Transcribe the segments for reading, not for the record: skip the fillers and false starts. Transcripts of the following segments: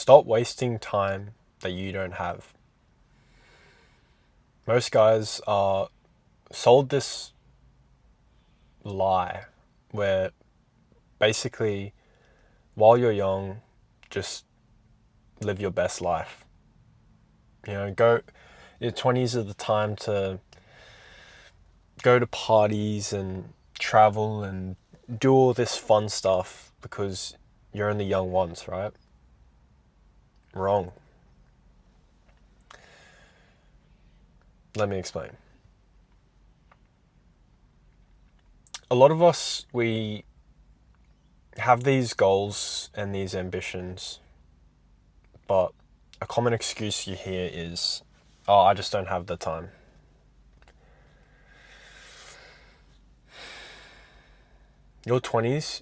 Stop wasting time that you don't have. Most guys are sold this lie where basically while you're young, just live your best life. Your 20s are the time to go to parties and travel and do all this fun stuff because you're only young once, right? Wrong. Let me explain. A lot of us, we have these goals and these ambitions, but a common excuse you hear is, oh, I just don't have the time. Your 20s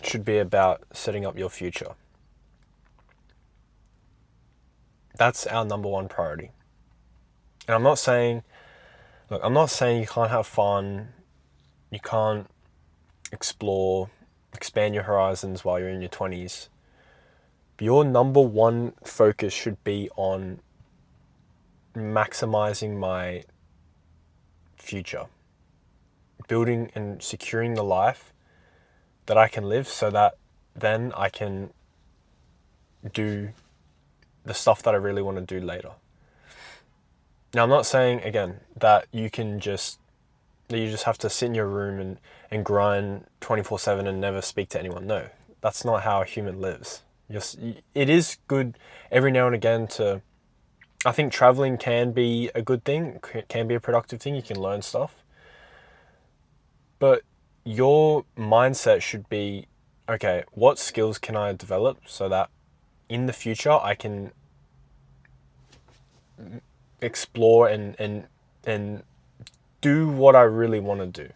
should be about setting up your future. That's our number one priority. And I'm not saying you can't have fun, you can't explore, expand your horizons while you're in your 20s. But your number one focus should be on maximizing my future, building and securing the life that I can live so that then I can do the stuff that I really want to do later. Now, I'm not saying, again, that you just have to sit in your room and grind 24/7 and never speak to anyone. No, that's not how a human lives. It is good every now and again I think traveling can be a good thing, can be a productive thing. You can learn stuff. But your mindset should be, okay, what skills can I develop so that in the future I can explore and do what I really want to do.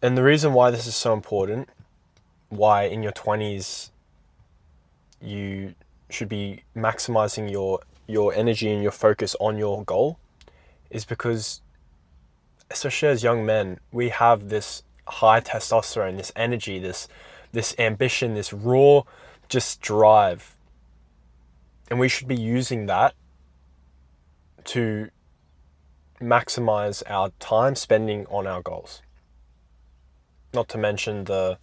And the reason why this is so important, why in your 20s you should be maximizing your energy and your focus on your goal, is because especially as young men, we have this high testosterone, this energy, this ambition, this raw just drive. And we should be using that to maximize our time spending on our goals. Not to mention the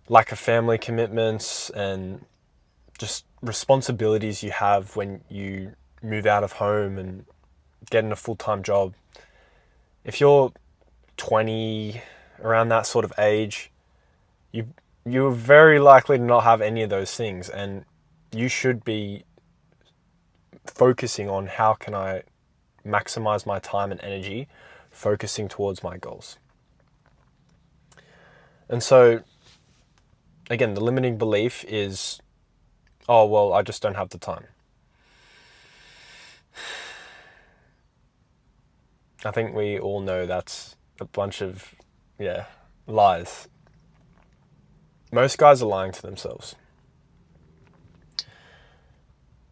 lack of family commitments and just responsibilities you have when you move out of home and get in a full-time job. If you're 20, around that sort of age, you're very likely to not have any of those things, and you should be focusing on how can I maximize my time and energy, focusing towards my goals. And so, again, the limiting belief is, oh, well, I just don't have the time. I think we all know that's a bunch of, lies. Most guys are lying to themselves.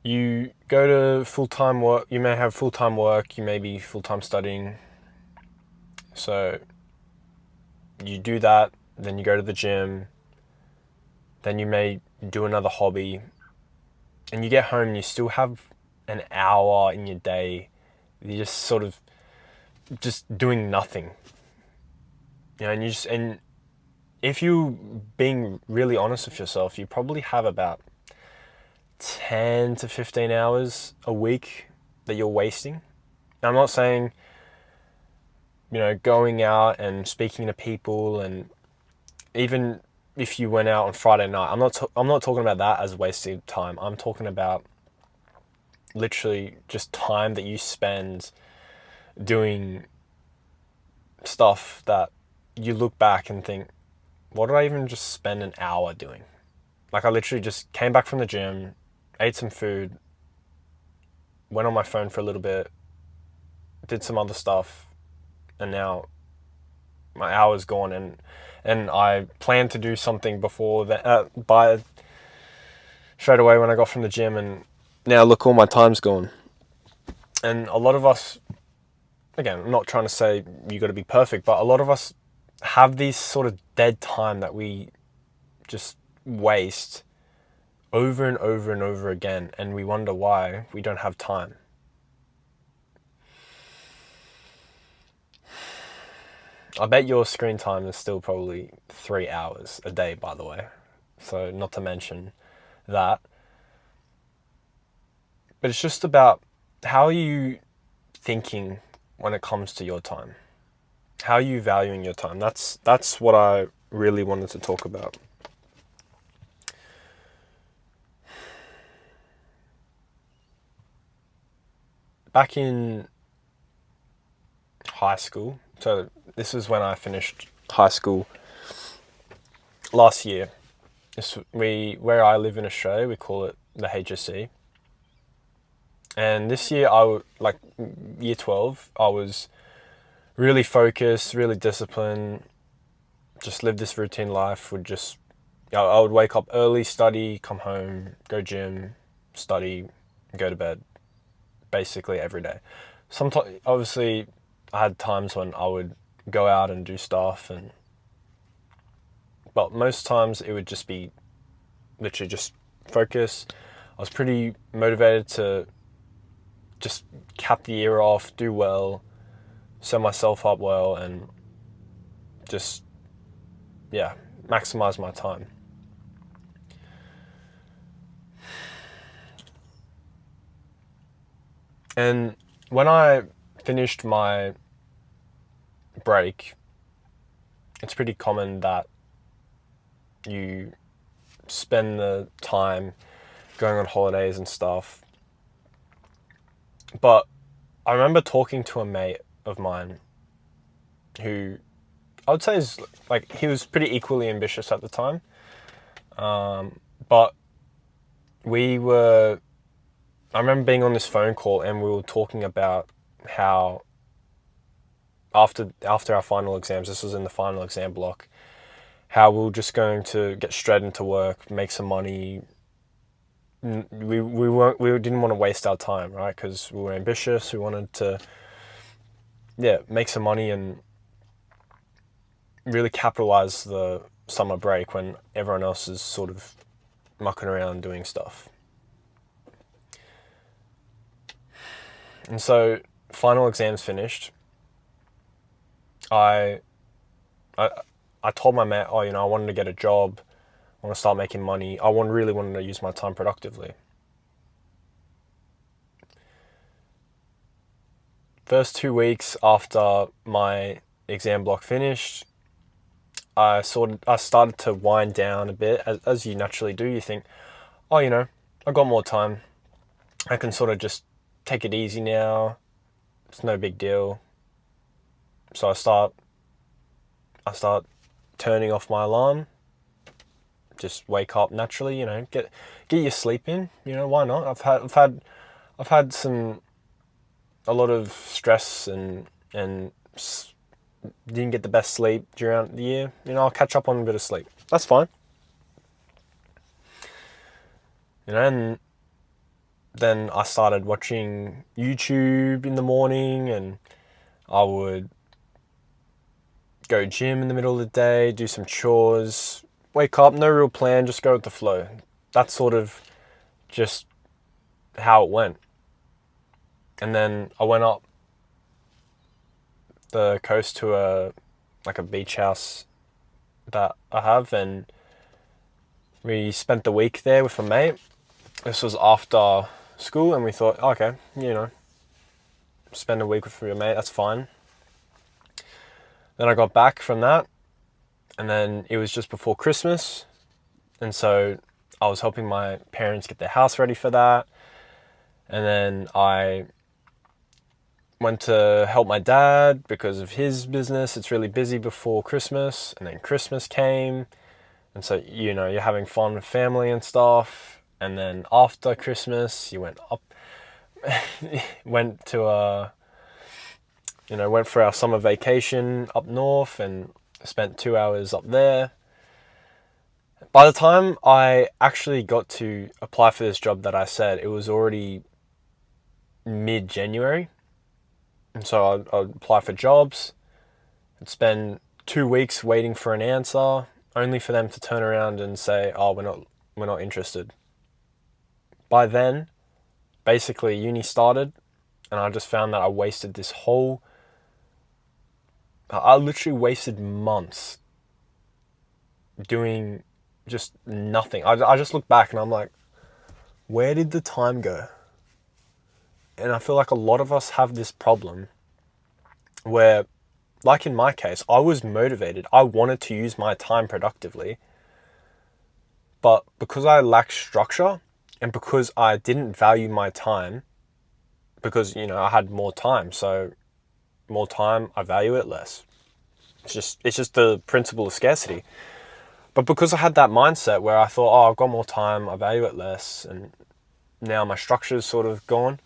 You go to full-time work, you may have full-time work, you may be full-time studying. So you do that, then you go to the gym, then you may do another hobby, and you get home and you still have an hour in your day, you're just sort of just doing nothing. And if you being really honest with yourself, you probably have about 10 to 15 hours a week that you're wasting. Now, I'm not saying, going out and speaking to people, and even if you went out on Friday night, I'm not talking about that as wasted time. I'm talking about literally just time that you spend doing stuff that you look back and think, what did I even just spend an hour doing? Like, I literally just came back from the gym, ate some food, went on my phone for a little bit, did some other stuff, and now my hour's gone, and I planned to do something before that, straight away when I got from the gym, and now look, all my time's gone. And a lot of us, again, I'm not trying to say you got to be perfect, but a lot of us have these sort of dead time that we just waste over and over and over again, and we wonder why we don't have time. I bet your screen time is still probably 3 hours a day, by the way. So not to mention that. But it's just about, how are you thinking when it comes to your time? How are you valuing your time? That's what I really wanted to talk about. Back in high school, so this is when I finished high school last year. Where I live in Australia, we call it the HSC. And this year, like year 12, I was really focused, really disciplined, just lived this routine life. I would wake up early, study, come home, go gym, study, go to bed, basically every day. Sometimes, obviously, I had times when I would go out and do stuff, but most times it would just be literally just focus. I was pretty motivated to just cap the year off, do well, set myself up well, and just, maximize my time. And when I finished my break, it's pretty common that you spend the time going on holidays and stuff. But I remember talking to a mate of mine who I would say is like, he was pretty equally ambitious at the time. But I remember being on this phone call and we were talking about how after our final exams, this was in the final exam block, how we were just going to get straight into work, make some money. We didn't want to waste our time, right? Because we were ambitious. We wanted to, make some money and really capitalize the summer break when everyone else is sort of mucking around doing stuff. And so, final exams finished. I told my mate, I wanted to get a job. I want to start making money. I really wanted to use my time productively. First 2 weeks after my exam block finished, I started to wind down a bit, as you naturally do. You think, I got more time. I can sort of just take it easy now. It's no big deal. So I start turning off my alarm. Just wake up naturally, get your sleep in. Why not? I've had a lot of stress and didn't get the best sleep during the year. I'll catch up on a bit of sleep. That's fine. And then I started watching YouTube in the morning, and I would go gym in the middle of the day, do some chores, wake up, no real plan, just go with the flow. That's sort of just how it went. And then I went up the coast to a beach house that I have, and we spent the week there with a mate. This was after school, and we thought, okay, spend a week with your mate, that's fine. Then I got back from that, and then it was just before Christmas, and so I was helping my parents get their house ready for that. And then I went to help my dad because of his business. It's really busy before Christmas, and then Christmas came, and so you're having fun with family and stuff. And then after Christmas, you went for our summer vacation up north and spent 2 hours up there. By the time I actually got to apply for this job that I said, it was already mid-January. And so I'd apply for jobs. I'd spend 2 weeks waiting for an answer. only for them to turn around and say, oh, we're not interested. By then, basically uni started, and I just found that I literally wasted months doing just nothing. I just look back and I'm like, where did the time go? And I feel like a lot of us have this problem where, like in my case, I was motivated. I wanted to use my time productively. But because I lacked structure and because I didn't value my time, because, I had more time. So more time, I value it less. It's just the principle of scarcity. But because I had that mindset where I thought, oh, I've got more time, I value it less, and now my structure is sort of gone,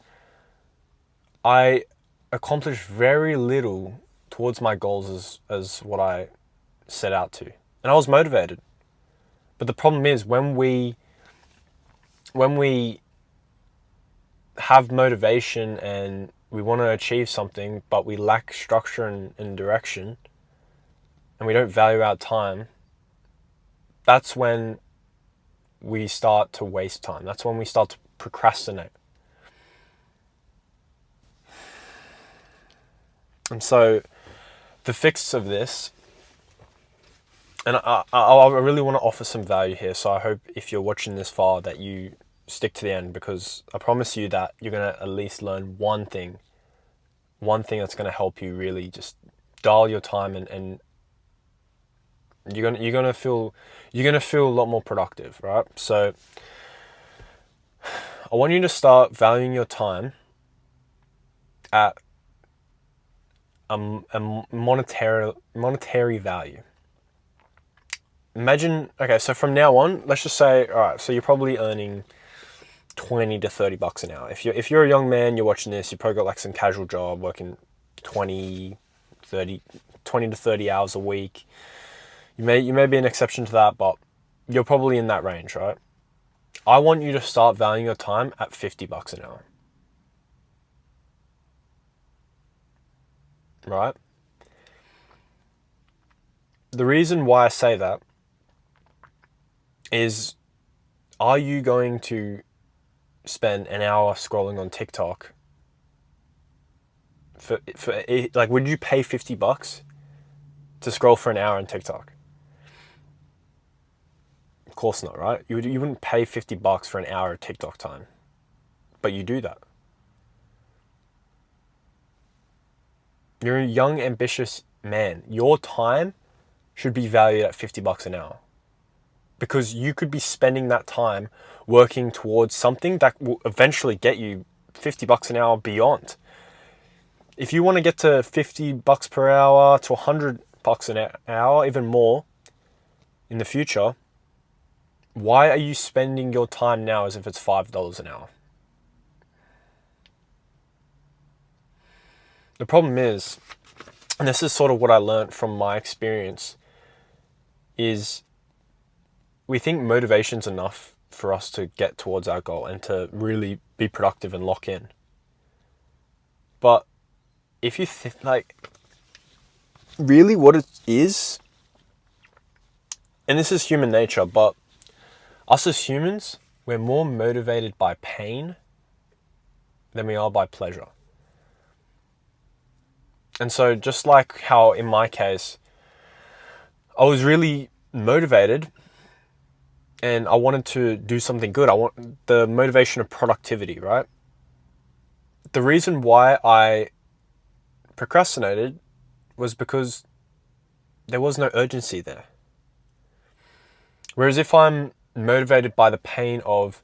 I accomplished very little towards my goals as what I set out to. And I was motivated. But the problem is when we have motivation and we want to achieve something, but we lack structure and direction, and we don't value our time, that's when we start to waste time. That's when we start to procrastinate. And so the fix of this, and I really want to offer some value here. So I hope if you're watching this far that you stick to the end, because I promise you that you're going to at least learn one thing that's going to help you really just dial your time, and you're going to feel a lot more productive, right? So I want you to start valuing your time at a monetary value. Imagine, okay, so from now on, let's just say, all right, so you're probably earning 20 to 30 bucks an hour. If you're a young man, you're watching this, you probably got like some casual job working 20 to 30 hours a week. You may be an exception to that, but you're probably in that range, right? I want you to start valuing your time at 50 bucks an hour. Right? The reason why I say that is, are you going to spend an hour scrolling on TikTok for like, would you pay 50 bucks to scroll for an hour on TikTok? Of course not, right? You wouldn't pay 50 bucks for an hour of TikTok time, but you do that. You're a young, ambitious man. Your time should be valued at 50 bucks an hour, because you could be spending that time working towards something that will eventually get you 50 bucks an hour beyond. If you want to get to 50 bucks per hour to 100 bucks an hour, even more in the future, why are you spending your time now as if it's $5 an hour? The problem is, and this is sort of what I learned from my experience, is we think motivation's enough for us to get towards our goal and to really be productive and lock in. But if you think, like, really what it is, and this is human nature, but us as humans, we're more motivated by pain than we are by pleasure. And so just like how in my case, I was really motivated and I wanted to do something good. I want the motivation of productivity, right? The reason why I procrastinated was because there was no urgency there. Whereas if I'm motivated by the pain of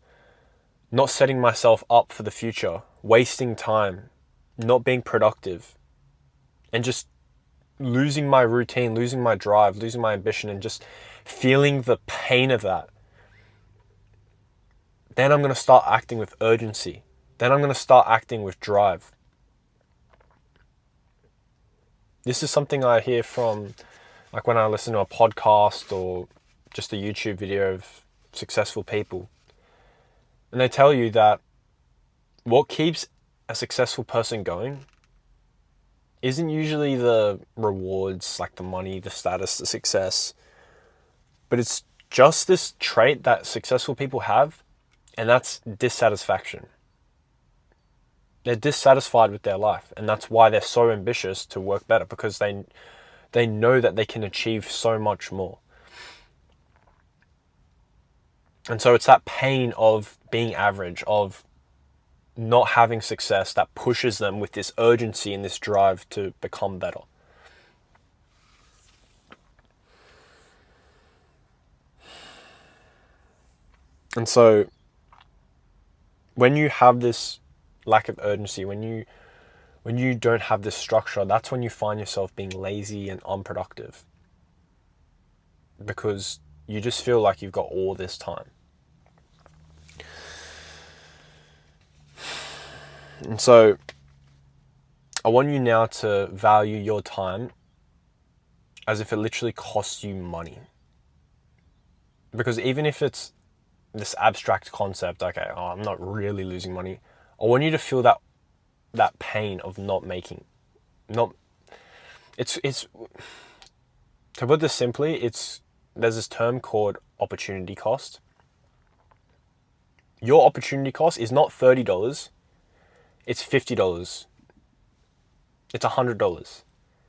not setting myself up for the future, wasting time, not being productive, and just losing my routine, losing my drive, losing my ambition, and just feeling the pain of that, then I'm going to start acting with urgency. Then I'm going to start acting with drive. This is something I hear from, like, when I listen to a podcast or just a YouTube video of successful people. And they tell you that what keeps a successful person going isn't usually the rewards, like the money, the status, the success. But it's just this trait that successful people have, and that's dissatisfaction. They're dissatisfied with their life, and that's why they're so ambitious to work better, because they know that they can achieve so much more. And so it's that pain of being average, of not having success, that pushes them with this urgency and this drive to become better. And so when you have this lack of urgency, when you don't have this structure, that's when you find yourself being lazy and unproductive, because you just feel like you've got all this time. And so I want you now to value your time as if it literally costs you money. Because even if it's this abstract concept, okay, I'm not really losing money, I want you to feel that pain of it's to put this simply, there's this term called opportunity cost. Your opportunity cost is not $30, it's $50. It's $100.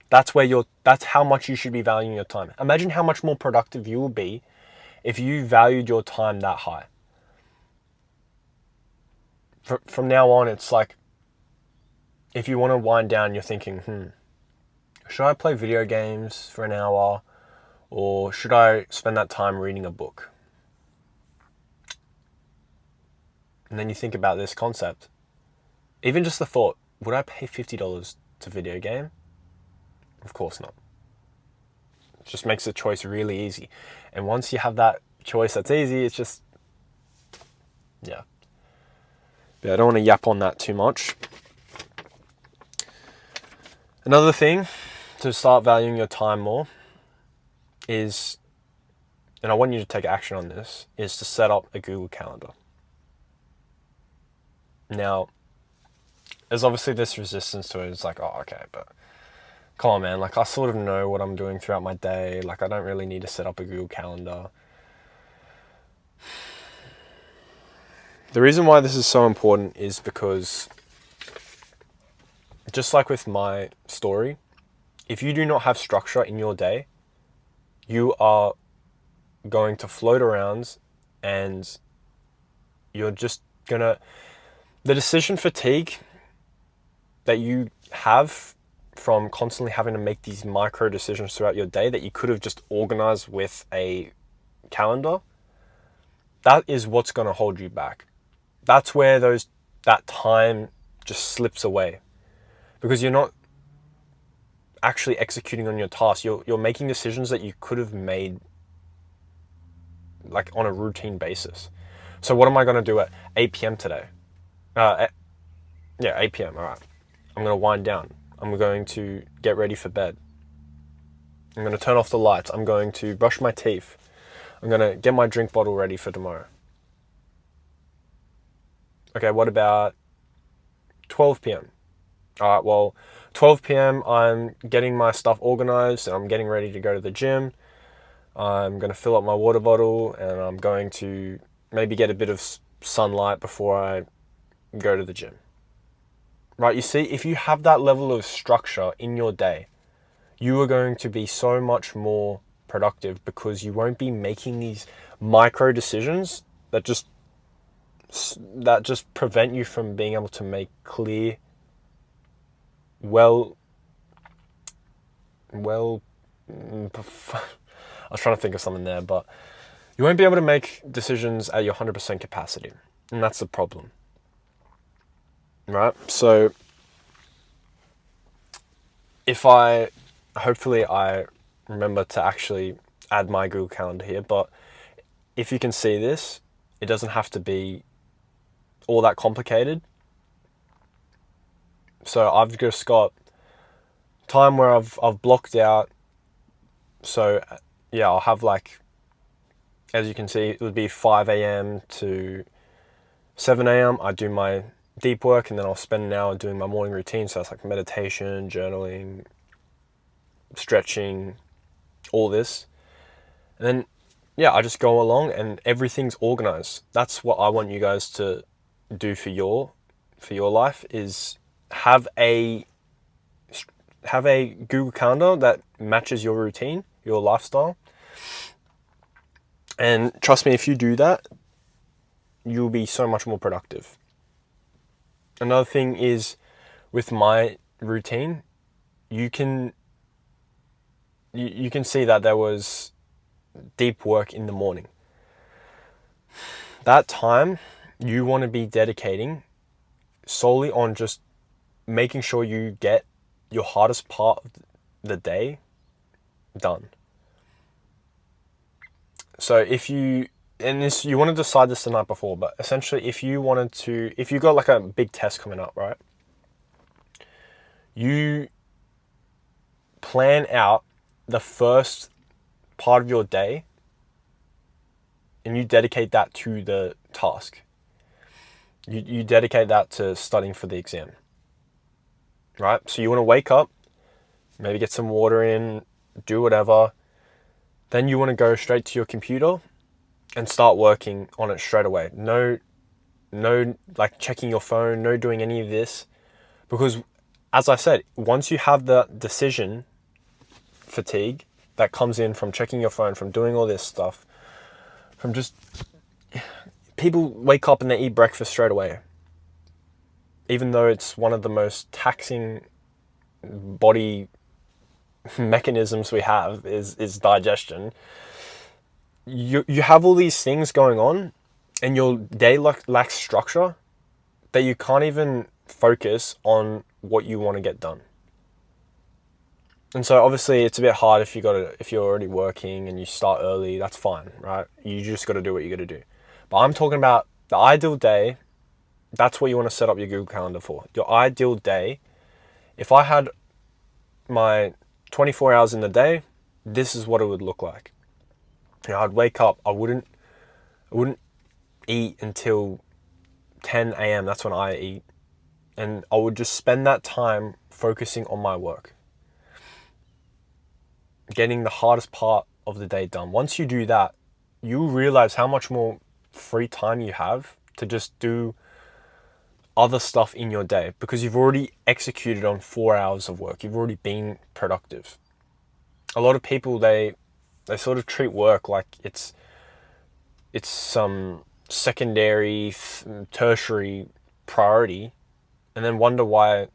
That's how much you should be valuing your time. Imagine how much more productive you will be if you valued your time that high. From now on, it's like, if you want to wind down, you're thinking, should I play video games for an hour, or should I spend that time reading a book? And then you think about this concept. Even just the thought, would I pay $50 to video game? Of course not. It just makes the choice really easy. And once you have that choice that's easy, it's just, yeah. But I don't want to yap on that too much. Another thing to start valuing your time more is, and I want you to take action on this, is to set up a Google Calendar. Now, there's obviously this resistance to it. It's like, oh, okay, but come on, man. Like, I sort of know what I'm doing throughout my day. Like, I don't really need to set up a Google Calendar. The reason why this is so important is because, just like with my story, if you do not have structure in your day, you are going to float around, and you're just gonna, the decision fatigue that you have from constantly having to make these micro decisions throughout your day that you could have just organized with a calendar, that is what's going to hold you back. That's where that time just slips away, because you're not actually executing on your task. You're making decisions that you could have made like on a routine basis. So what am I going to do at 8 p.m. today? 8 p.m. All right. I'm going to wind down. I'm going to get ready for bed. I'm going to turn off the lights. I'm going to brush my teeth. I'm going to get my drink bottle ready for tomorrow. Okay, what about 12 p.m.? All right, well, 12 p.m. I'm getting my stuff organized, and I'm getting ready to go to the gym. I'm going to fill up my water bottle, and I'm going to maybe get a bit of sunlight before I go to the gym. Right, you see, if you have that level of structure in your day, you are going to be so much more productive, because you won't be making these micro decisions that just prevent you from being able to make clear, I was trying to think of something there, but you won't be able to make decisions at your 100% capacity. And that's the problem. Right? So hopefully I remember to actually add my Google Calendar here, but if you can see this, it doesn't have to be all that complicated. So I've just got time where I've blocked out. So yeah, I'll have, like, as you can see, it would be 5 a.m. to 7 a.m. I do my deep work, and then I'll spend an hour doing my morning routine. So that's like meditation, journaling, stretching, all this. And then yeah, I just go along and everything's organized. That's what I want you guys to do for your life, is have a Google Calendar that matches your routine, your lifestyle. And trust me, if you do that, you'll be so much more productive. Another thing is, with my routine, you can see that there was deep work in the morning. That time you want to be dedicating solely on just making sure you get your hardest part of the day done. So if you, and this, you want to decide this the night before, but essentially if you got like a big test coming up, right? You plan out the first part of your day and you dedicate that to the task. You dedicate that to studying for the exam, right? So you want to wake up, maybe get some water in, do whatever. Then you want to go straight to your computer and start working on it straight away. No, like checking your phone, no doing any of this. Because as I said, once you have the decision fatigue that comes in from checking your phone, from doing all this stuff, from just, people wake up and they eat breakfast straight away. Even though it's one of the most taxing body mechanisms we have is digestion. You have all these things going on and your day lacks structure, that you can't even focus on what you want to get done. And so obviously it's a bit hard if you're already working and you start early. That's fine, right? You just got to do what you got to do. But I'm talking about the ideal day. That's what you want to set up your Google Calendar for. Your ideal day. If I had my 24 hours in the day, this is what it would look like. I'd wake up. I wouldn't eat until 10 a.m. That's when I eat. And I would just spend that time focusing on my work, getting the hardest part of the day done. Once you do that, you realize how much more free time you have to just do other stuff in your day, because you've already executed on 4 hours of work. You've already been productive. A lot of people, they sort of treat work like it's some secondary, tertiary priority, and then wonder why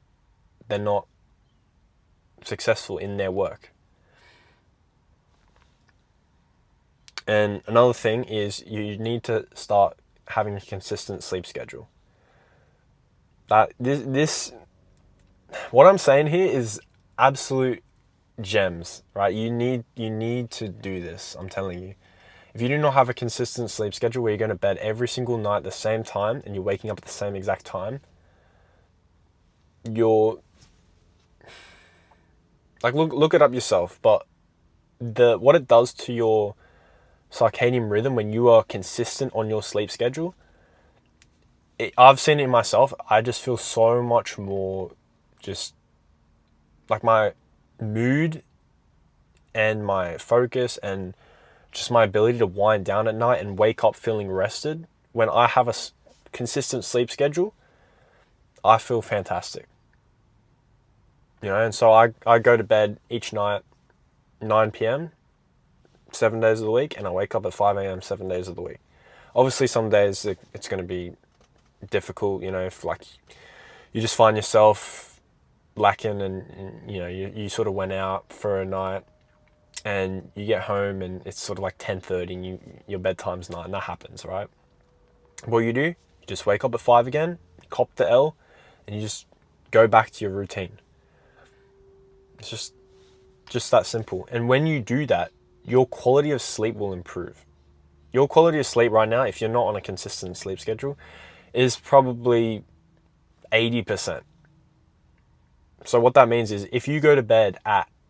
they're not successful in their work. And another thing is, you need to start having a consistent sleep schedule. That this what I'm saying here is absolute gems, right? You need to do this. I'm telling you. If you do not have a consistent sleep schedule where you're going to bed every single night at the same time and you're waking up at the same exact time, you're like, look it up yourself. But what it does to your circadian rhythm when you are consistent on your sleep schedule, I've seen it in myself. I just feel so much more, just like my mood and my focus and just my ability to wind down at night and wake up feeling rested. When I have a consistent sleep schedule, I feel fantastic. And so I go to bed each night 9 p.m. 7 days of the week, and I wake up at 5 a.m. 7 days of the week. Obviously some days it's going to be difficult, if like you just find yourself lacking and you sort of went out for a night and you get home and it's sort of like 10:30 and your bedtime's 9, and that happens, right? What you do, you just wake up at 5 again, cop the L, and you just go back to your routine. It's just that simple. And when you do that, your quality of sleep will improve. Your quality of sleep right now, if you're not on a consistent sleep schedule, is probably 80%. So what that means is, if you go to bed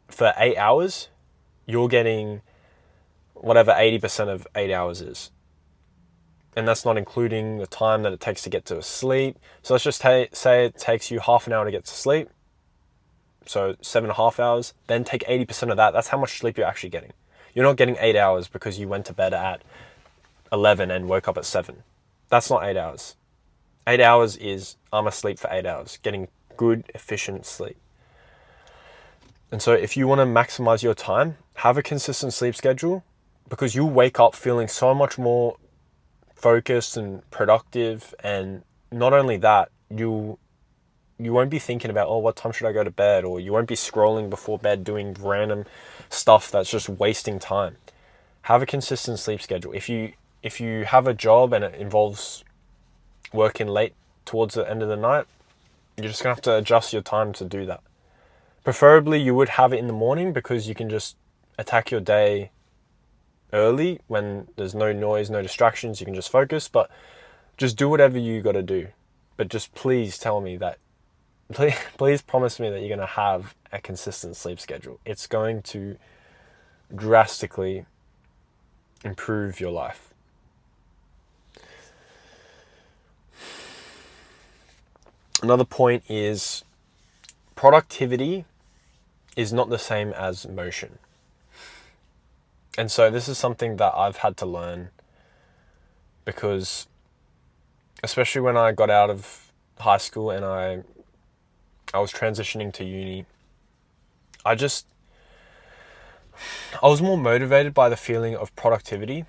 for 8 hours, you're getting whatever 80% of 8 hours is. And that's not including the time that it takes to get to sleep. So let's just say it takes you half an hour to get to sleep. So 7.5 hours, then take 80% of that. That's how much sleep you're actually getting. You're not getting 8 hours because you went to bed at 11 and woke up at 7. That's not 8 hours. 8 hours is I'm asleep for 8 hours, getting good, efficient sleep. And so if you want to maximize your time, have a consistent sleep schedule, because you'll wake up feeling so much more focused and productive. And not only that, you won't be thinking about, oh, what time should I go to bed? Or you won't be scrolling before bed doing random stuff that's just wasting time. Have a consistent sleep schedule. If you have a job and it involves working late towards the end of the night, you're just going to have to adjust your time to do that. Preferably you would have it in the morning, because you can just attack your day early when there's no noise, no distractions. You can just focus, but just do whatever you got to do. But just please tell me that, please promise me that you're going to have a consistent sleep schedule. It's going to drastically improve your life. Another point is productivity is not the same as motion. And so this is something that I've had to learn, because especially when I got out of high school and I was transitioning to uni, I was more motivated by the feeling of productivity,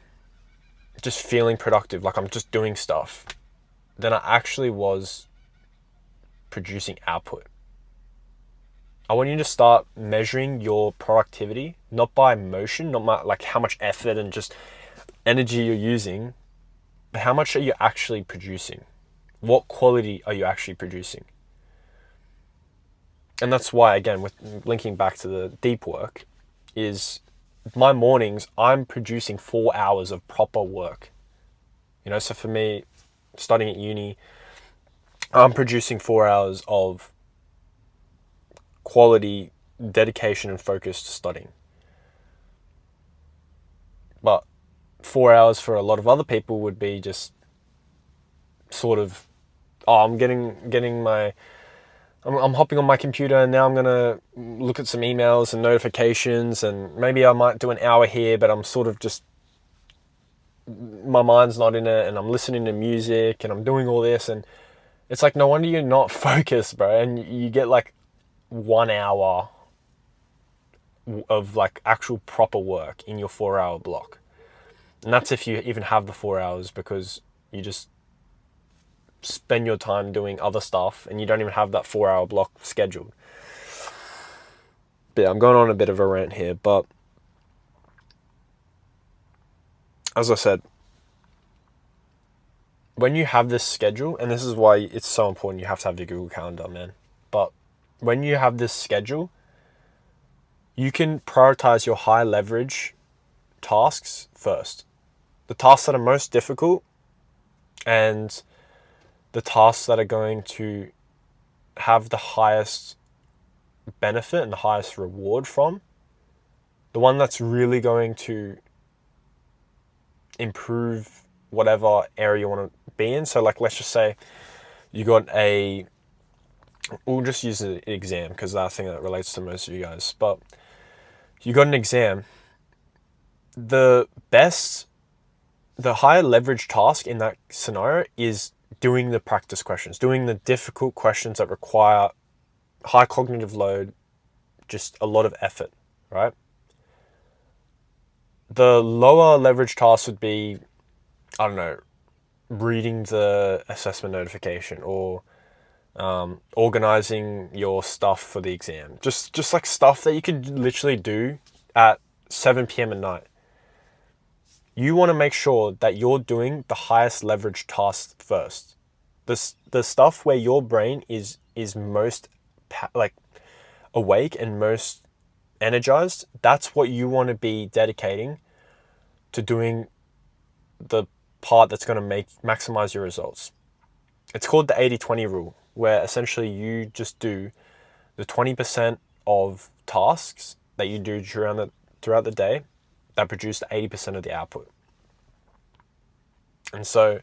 just feeling productive, like I'm just doing stuff, than I actually was producing output. I want you to start measuring your productivity, not by motion, not by like how much effort and just energy you're using, but how much are you actually producing? What quality are you actually producing? And that's why, again, with linking back to the deep work, is my mornings, I'm producing 4 hours of proper work. So for me, studying at uni, I'm producing 4 hours of quality, dedication, and focus to studying. But 4 hours for a lot of other people would be just sort of, oh, I'm hopping on my computer and now I'm going to look at some emails and notifications, and maybe I might do an hour here, but I'm sort of just, my mind's not in it, and I'm listening to music and I'm doing all this, and it's like, no wonder you're not focused, bro. And you get like 1 hour of like actual proper work in your 4 hour block. And that's if you even have the 4 hours, because you just spend your time doing other stuff and you don't even have that 4 hour block scheduled. But yeah, I'm going on a bit of a rant here, but as I said, when you have this schedule, and this is why it's so important, you have to have your Google Calendar, man. But when you have this schedule, you can prioritize your high leverage tasks first. The tasks that are most difficult and the tasks that are going to have the highest benefit and the highest reward from, the one that's really going to improve whatever area you want to be in. So like, let's just say you got we'll just use an exam because that's the thing that relates to most of you guys, but you got an exam. The higher leverage task in that scenario is doing the practice questions, doing the difficult questions that require high cognitive load, just a lot of effort, right? The lower leverage task would be, I don't know, reading the assessment notification or organizing your stuff for the exam. Just like stuff that you could literally do at 7 p.m. at night. You want to make sure that you're doing the highest leverage tasks first. The stuff where your brain is most like awake and most energized, that's what you want to be dedicating to doing the part that's going to maximize your results. It's called the 80-20 rule, where essentially you just do the 20% of tasks that you do throughout the day that produce the 80% of the output. And so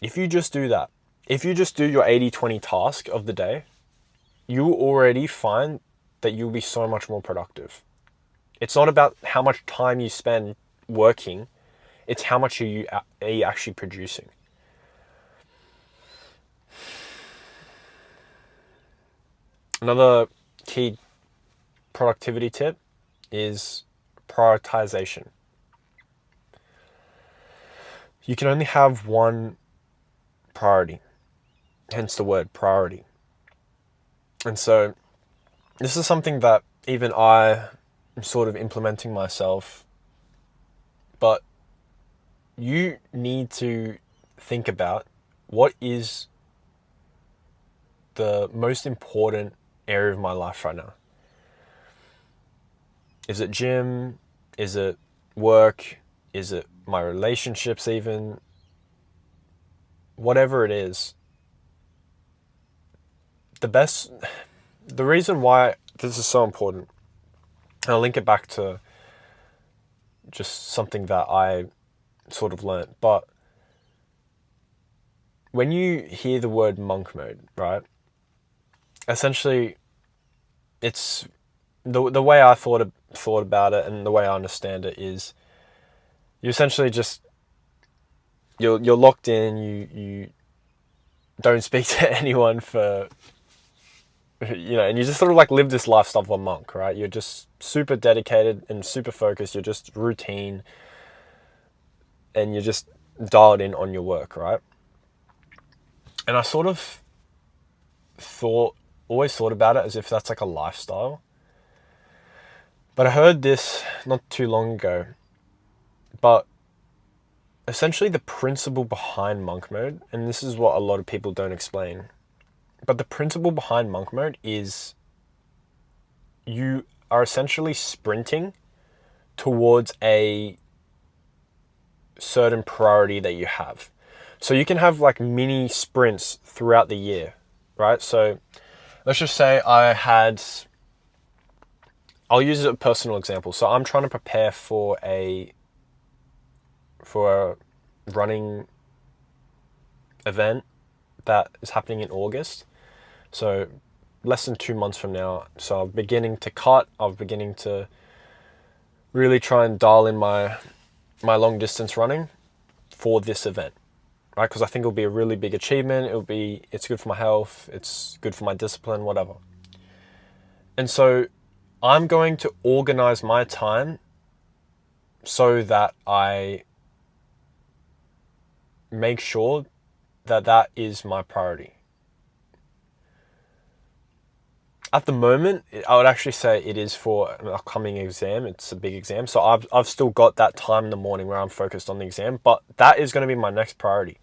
if you just do that, if you just do your 80-20 task of the day, you already find that you'll be so much more productive. It's not about how much time you spend working, it's how much are you actually producing. Another key productivity tip is prioritization. You can only have one priority, hence the word priority. And so this is something that even I am sort of implementing myself, but you need to think about what is the most important area of my life right now. Is it gym? Is it work? Is it my relationships even? Whatever it is, the reason why this is so important, and I'll link it back to just something that I sort of learnt, but when you hear the word monk mode, right? Essentially, it's the way I thought about it, and the way I understand it is, you essentially just you're locked in. You don't speak to anyone for, and you just sort of like live this lifestyle of a monk, right? You're just super dedicated and super focused. You're just routine, and you're just dialed in on your work, right? And I sort of always thought about it as if that's like a lifestyle. But I heard this not too long ago. But essentially the principle behind monk mode, and this is what a lot of people don't explain, but the principle behind monk mode is you are essentially sprinting towards a certain priority that you have. So you can have like mini sprints throughout the year, right? So let's just say I'll use a personal example. So I'm trying to prepare for a running event that is happening in August. So less than 2 months from now. So I'm beginning to cut. I'm beginning to really try and dial in my long distance running for this event, right? Because I think it'll be a really big achievement. It's good for my health. It's good for my discipline, whatever. And so I'm going to organize my time so that I make sure that that is my priority. At the moment, I would actually say it is for an upcoming exam. It's a big exam. So I've still got that time in the morning where I'm focused on the exam, but that is going to be my next priority.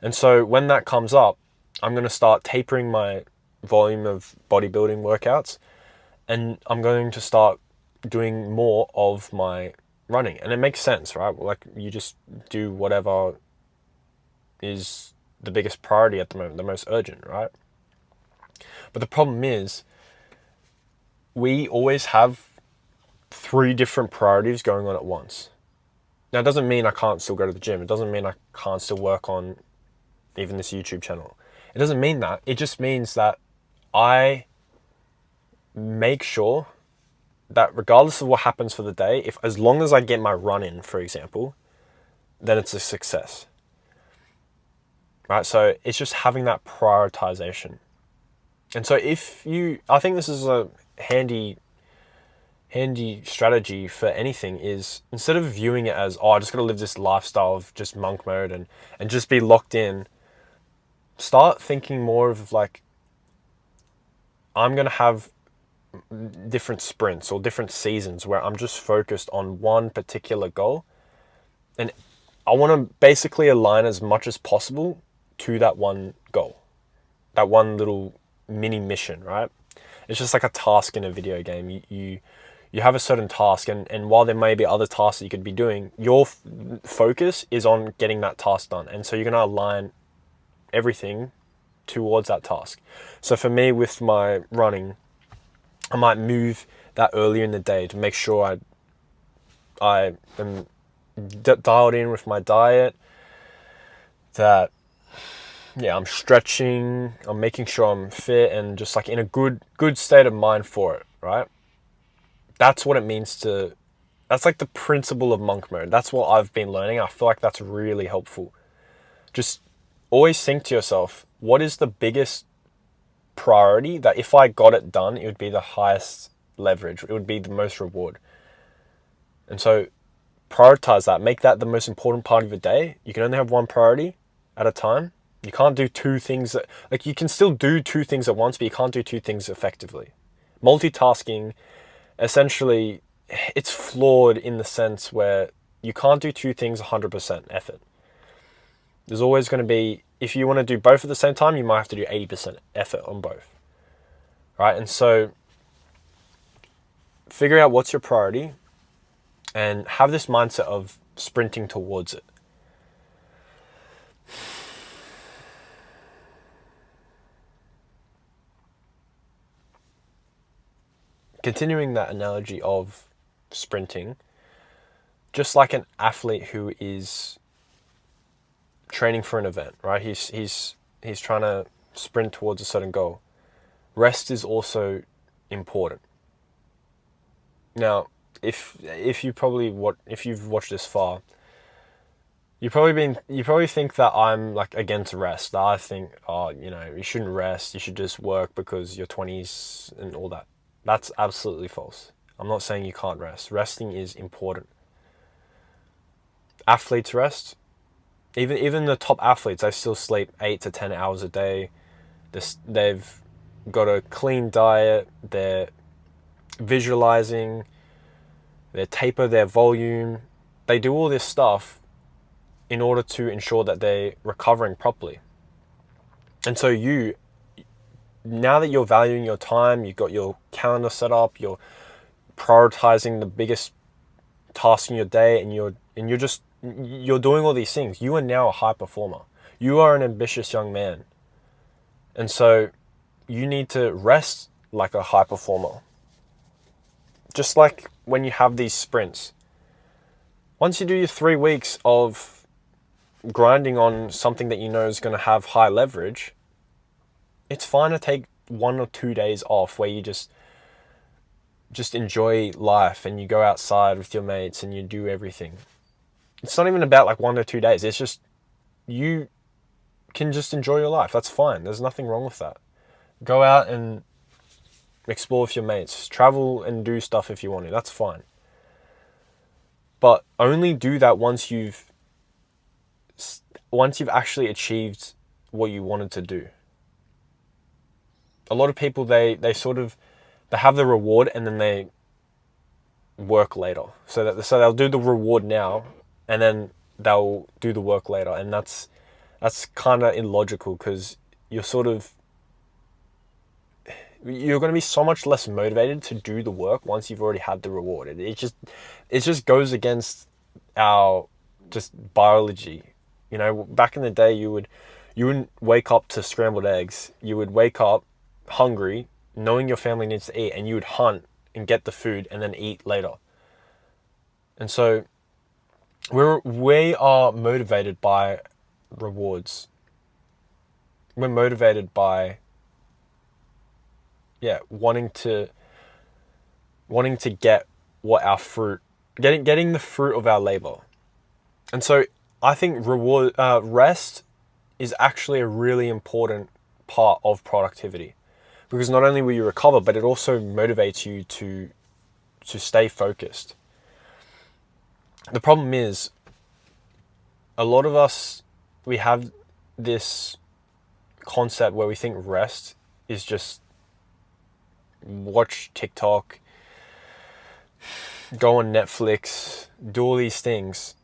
And so when that comes up, I'm going to start tapering my volume of bodybuilding workouts, and I'm going to start doing more of my running. And it makes sense, right? Like, you just do whatever is the biggest priority at the moment, the most urgent, right? But the problem is, we always have 3 different priorities going on at once. Now, it doesn't mean I can't still go to the gym. It doesn't mean I can't still work on even this YouTube channel. It doesn't mean that. It just means that I make sure that regardless of what happens for the day, as long as I get my run in, for example, then it's a success. Right? So it's just having that prioritization. And so I think this is a handy strategy for anything, is instead of viewing it as, I just got to live this lifestyle of just monk mode and just be locked in, start thinking more of like, I'm going to have different sprints or different seasons where I'm just focused on one particular goal. And I want to basically align as much as possible to that one goal, that one little mini mission, right? It's just like a task in a video game. You have a certain task, and while there may be other tasks that you could be doing, your focus is on getting that task done. And so you're going to align everything towards that task. So for me, with my running, I might move that earlier in the day to make sure I am dialed in with my diet, that I'm stretching, I'm making sure I'm fit and just like in a good state of mind for it. right? That's what it means to, that's like the principle of monk mode. That's what I've been learning. I feel like that's really helpful. Just always think to yourself, what is the biggest priority that if I got it done, it would be the highest leverage. It would be the most reward. And so prioritize that. Make that the most important part of your day. You can only have one priority at a time. You can't do two things. Like, you can still do two things at once, but you can't do two things effectively. Multitasking, essentially, it's flawed in the sense where you can't do two things 100% effort. There's always going to be, if you want to do both at the same time, you might have to do 80% effort on both. Right? And so figure out what's your priority and have this mindset of sprinting towards it. Continuing that analogy of sprinting, just like an athlete who is training for an event, right? He's trying to sprint towards a certain goal. Rest is also important. Now, if you've watched this far, you probably think that I'm like against rest. That I think, you shouldn't rest. You should just work because you're 20s and all that. That's absolutely false. I'm not saying you can't rest. Resting is important. Athletes rest. Even the top athletes, they still sleep 8 to 10 hours a day. They've got a clean diet. They're visualizing. They taper their volume. They do all this stuff in order to ensure that they're recovering properly. And so now that you're valuing your time, you've got your calendar set up, you're prioritizing the biggest task in your day, and you're doing all these things. You are now a high performer. You are an ambitious young man. And so you need to rest like a high performer. Just like when you have these sprints. Once you do your 3 weeks of grinding on something that you know is going to have high leverage, it's fine to take 1 or 2 days off where you just enjoy life and you go outside with your mates and you do everything. It's not even about like 1 or 2 days. It's just, you can just enjoy your life. That's fine. There's nothing wrong with that. Go out and explore with your mates. Travel and do stuff if you want to. That's fine. But only do that once you've actually achieved what you wanted to do. A lot of people, they have the reward and then they work later. So they'll do the reward now and then they'll do the work later. And that's kind of illogical, because you're going to be so much less motivated to do the work once you've already had the reward. It just goes against our just biology. Back in the day, you wouldn't wake up to scrambled eggs. You would wake up hungry, knowing your family needs to eat, and you would hunt and get the food and then eat later. And so we are motivated by rewards. We're motivated by wanting to get what our fruit, getting the fruit of our labor. And so I think rest is actually a really important part of productivity, because not only will you recover, but it also motivates you to stay focused. The problem is, a lot of us, we have this concept where we think rest is just watch TikTok, go on Netflix, do all these things.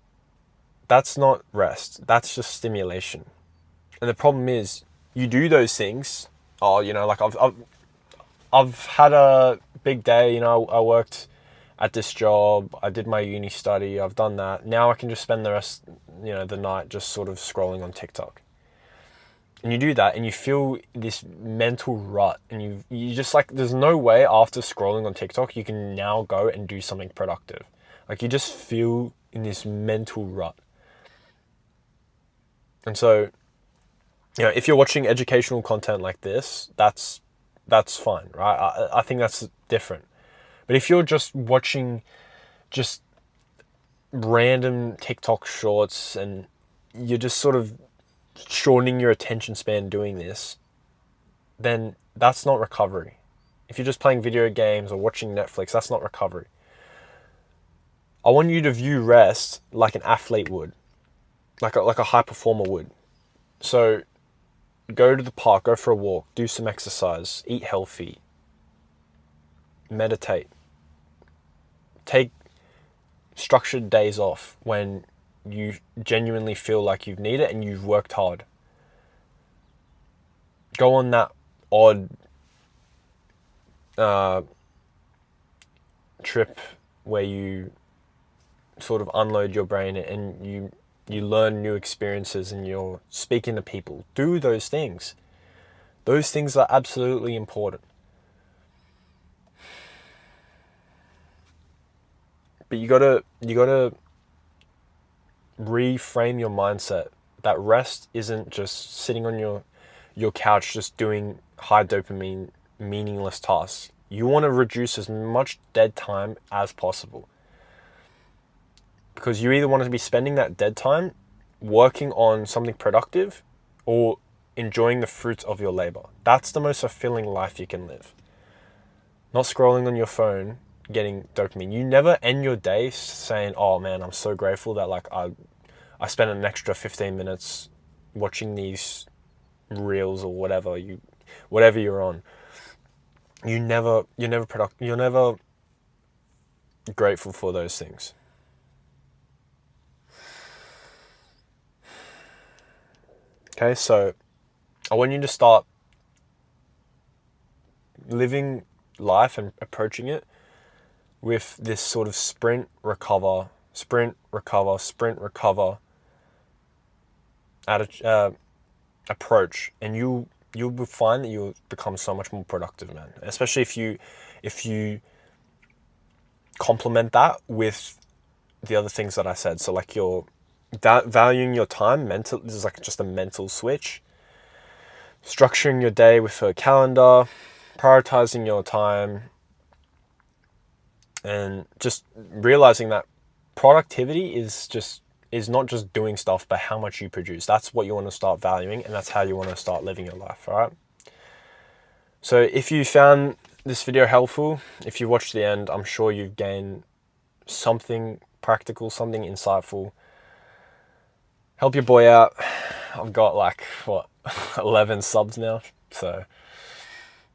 That's not rest. That's just stimulation. And the problem is, you do those things. Like I've had a big day. I worked at this job. I did my uni study. I've done that. Now I can just spend the rest, the night just sort of scrolling on TikTok. And you do that and you feel this mental rut, and you just like, there's no way after scrolling on TikTok you can now go and do something productive. Like, you just feel in this mental rut. And so, if you're watching educational content like this, that's that's fine, right? I think that's different. But if you're just watching just random TikTok shorts and you're just sort of shortening your attention span doing this, then that's not recovery. If you're just playing video games or watching Netflix, that's not recovery. I want you to view rest like an athlete would, like a high performer would. So go to the park, go for a walk, do some exercise, eat healthy, meditate, take structured days off when you genuinely feel like you need it and you've worked hard. Go on that odd trip where you sort of unload your brain and you learn new experiences and you're speaking to people. Do those things. Those things are absolutely important. But you gotta reframe your mindset that rest isn't just sitting on your couch just doing high dopamine meaningless tasks. You want to reduce as much dead time as possible, because you either want to be spending that dead time working on something productive or enjoying the fruits of your labor. That's the most fulfilling life you can live. Not scrolling on your phone, getting dopamine. You never end your day saying, "Oh man, I'm so grateful that like I spent an extra 15 minutes watching these reels or whatever you're on." You're never grateful for those things. Okay, so I want you to start living life and approaching it with this sort of sprint, recover, approach, and you'll find that you'll become so much more productive, man. Especially if you complement that with the other things that I said. So like you're valuing your time, this is like just a mental switch. Structuring your day with a calendar, prioritizing your time, and just realizing that productivity is not just doing stuff, but how much you produce. That's what you want to start valuing, and that's how you want to start living your life, all right? So if you found this video helpful, if you watched the end, I'm sure you've gained something practical, something insightful. Help your boy out. I've got 11 subs now, so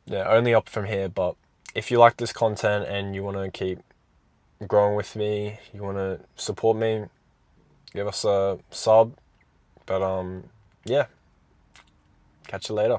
yeah, only up from here. But if you like this content and you want to keep growing with me, you want to support me, give us a sub. But yeah, catch you later.